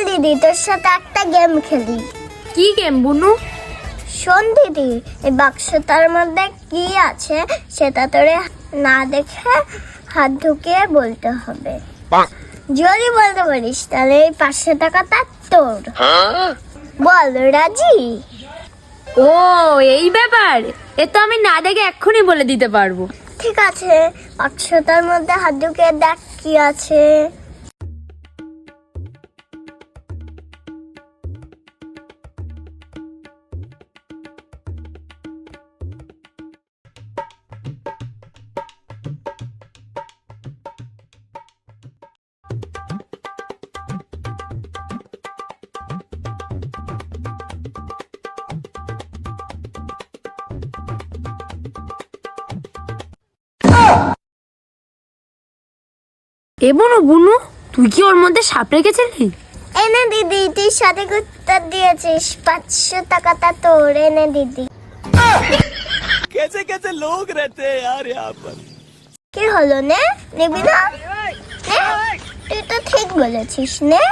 চল দিদি, তোর সাথে একটা গেম খেলি। কি গেম বুনু? শোন দিদি, এই বাক্সটার মধ্যে কি আছে সেটা তোরে না দেখে হাত ঢুকিয়ে বলতে হবে। যদি বলতে পারিস তাহলে এই 500 টাকাটা তোর। বল, রাজি? ও এই ব্যাপার, এ তো আমি না দেখে এক্ষুনি বলে দিতে পারবো। ঠিক আছে, বাক্সটার মধ্যে হাত ঢুকিয়ে দেখ কি আছে। এ বুনু বুনু, তুই কি ওর মধ্যে সাপ রেখেছিলি? এনে দিদি, তুই সাথে উত্তর দিয়েছিস, 500 টাকাটা তোর। এনে দিদি। कैसे कैसे लोग रहते हैं यार यहाँ पर। কি হলো, নে নিবি না? নে, তুই তো ঠিক বলেছিস, নে।